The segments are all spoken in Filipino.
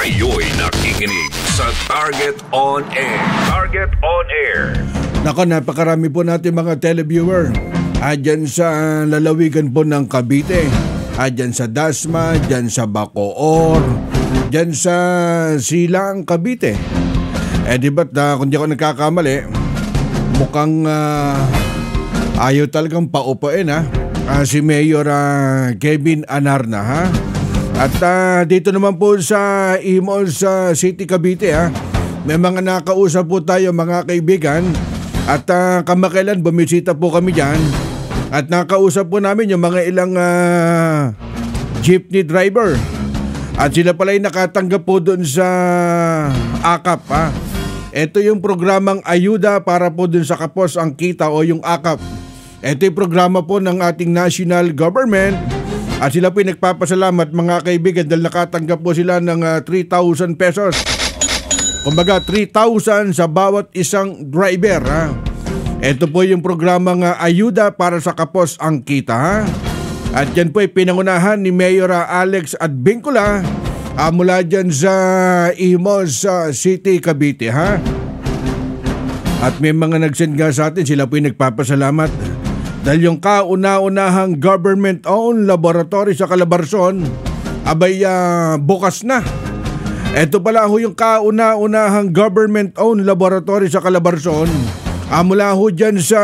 Kayo'y nakikinig sa Target On Air. Target On Air. Nako, napakarami po natin mga televiewer. Dyan sa lalawigan po ng Cavite. Dyan sa Dasma, dyan sa Bacoor, dyan sa Silang, Cavite. Di ba't kung di ako nagkakamali, mukhang ayaw talagang paupuin si Mayor Kevin Anarna ha. At dito naman po sa Imos City, Cavite may mga nakausap po tayo mga kaibigan. At kamakailan bumisita po kami dyan. At nakausap po namin yung mga ilang jeepney driver. At sila pala'y nakatanggap po doon sa AKAP Ito yung programang ayuda para po doon sa kapos ang kita o yung AKAP. Ito yung programa po ng ating national government. At sila po nagpapasalamat mga kaibigan dahil nakatanggap po sila ng 3,000 pesos. Kumbaga 3,000 sa bawat isang driver Ito po yung programang ayuda para sa kapos ang kita At yan po ay pinangunahan ni Mayor Alex Advincula mula dyan sa Imos City, Cavite At may mga nagsend nga sa atin, sila po ay nagpapasalamat dahil yung kauna-unahang government-owned laboratory sa Calabarzon abay bukas na. Ito pala ho yung kauna-unahang government-owned laboratory sa Calabarzon mula ho dyan sa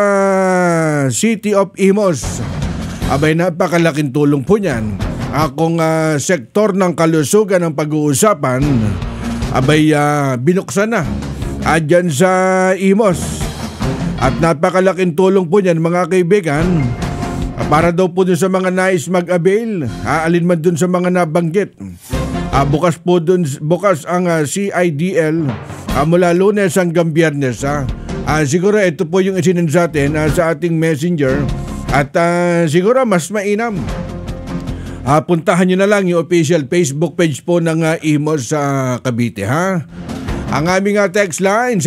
City of Imos. Abay napakalaking tulong po niyan. Kung sektor ng kalusugan ang pag-uusapan, abay binuksan na dyan sa Imos. At napakalaking tulong po niyan mga kaibigan para daw po dun sa mga nais mag-avail, alin man dun sa mga nabanggit. Bukas po dun, bukas ang CIDL mula Lunes hanggang Biyernes. Siguro ito po yung isinend sa atin sa ating messenger at siguro mas mainam. Puntahan nyo na lang yung official Facebook page po ng Imos sa Cavite Ang aming text line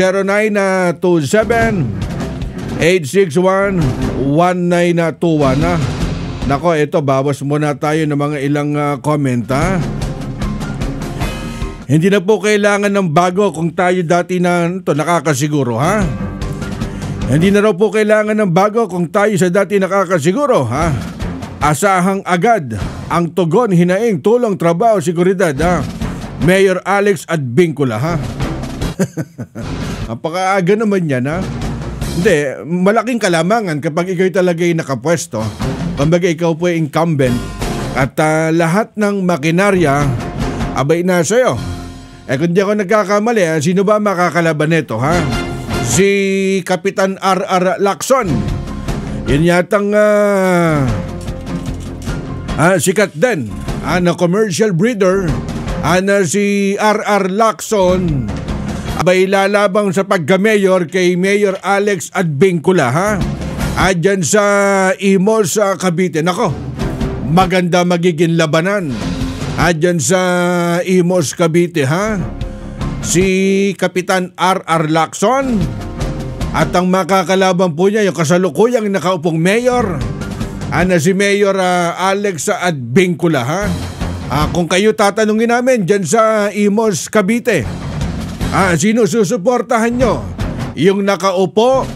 0927-861-1921 Nako, ito bawas muna tayo ng mga ilang comment Hindi na po kailangan ng bago kung tayo dati na nakakasiguro Hindi na raw po kailangan ng bago kung tayo sa dati nakakasiguro Asahang agad ang tugon, hinaing, tulong, trabaho, seguridad Mayor Alex Advincula Napakaaga naman yan Hindi, malaking kalamangan kapag ikaw talaga'y nakapwesto. Kumbaga ikaw po ay incumbent at lahat ng makinarya abay na sa'yo. Kung di ako nagkakamali, sino ba makakalaban nito Si Kapitan R.R. Lacson. Yan yatang sikat din na commercial breeder na si R.R. Lacson abay lalabang sa pagka-mayor kay Mayor Alex Advincula dyan sa Imos Cavite. Nako, maganda magiging labanan dyan sa Imos Cavite Si Kapitan R.R. Lacson at ang makakalaban po niya yung kasalukuyang nakaupong mayor na si Mayor Alex Advincula Kung kayo tatanungin namin dyan sa Imos Cavite, sino susuportahan nyo? Yung nakaupo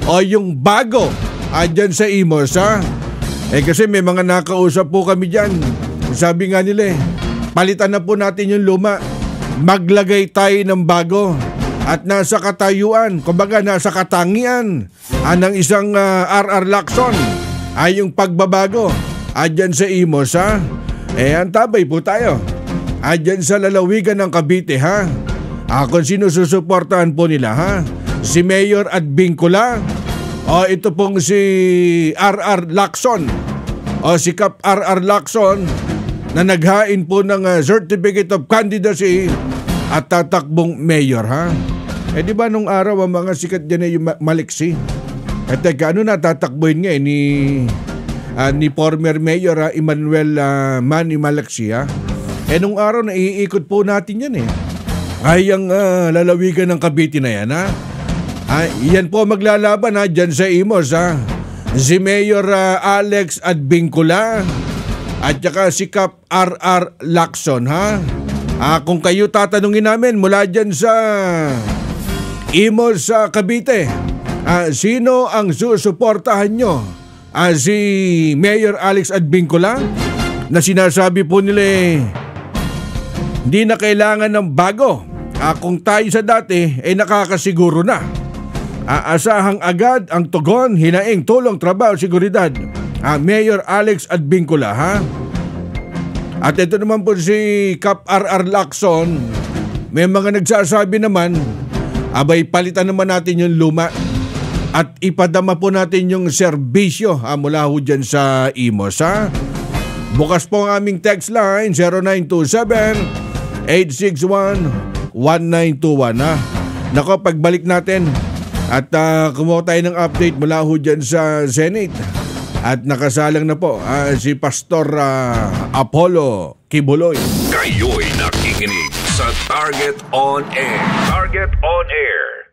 o yung bago dyan sa Imos kasi may mga nakausap po kami dyan. Sabi nga nila palitan na po natin yung luma, maglagay tayo ng bago at nasa katayuan, kumbaga nasa katangian ng isang R.R. Lacson yung pagbabago dyan sa Imos antabay po tayo dyan sa lalawigan ng Cavite kung sino susuportahan po nila si Mayor Advincula o ito pong si R.R. Lacson o si Kap R.R. Lacson na naghain po ng Certificate of Candidacy at tatakbong mayor di ba nung araw ang mga sikat dyan ay yung maliksi teka tatakbuhin nga ni former Mayor Emmanuel Manny Malaxi nung araw na iikot po natin yan ay ang lalawigan ng Cavite na yan yan po maglalaban dyan sa Imos si Mayor Alex Advincula at saka si Kap R.R. Lacson Kung kayo tatanungin namin mula dyan sa Imos sa Cavite, sino ang susuportahan nyo? Si Mayor Alex Advincula na sinasabi po nila hindi na kailangan ng bago. Kung tayo sa dati ay nakakasiguro na. Asahang agad ang tugon, hinaing, tulong, trabaho, seguridad. Mayor Alex Advincula, ha? At ito naman po si Cap R.R. Lacson, may mga nagsasabi naman, abay palitan naman natin yung luma at ipadama po natin yung serbisyo mula ho dyan sa Imos, ha? Bukas po ang aming text line 0927-861-1921, ha? Nako, pagbalik natin at kumuha tayo ng update mula ho dyan sa Senate. At nakasalang na po si Pastor Apollo Kibuloy. Kayo'y nakikinig sa Target On Air. Target On Air.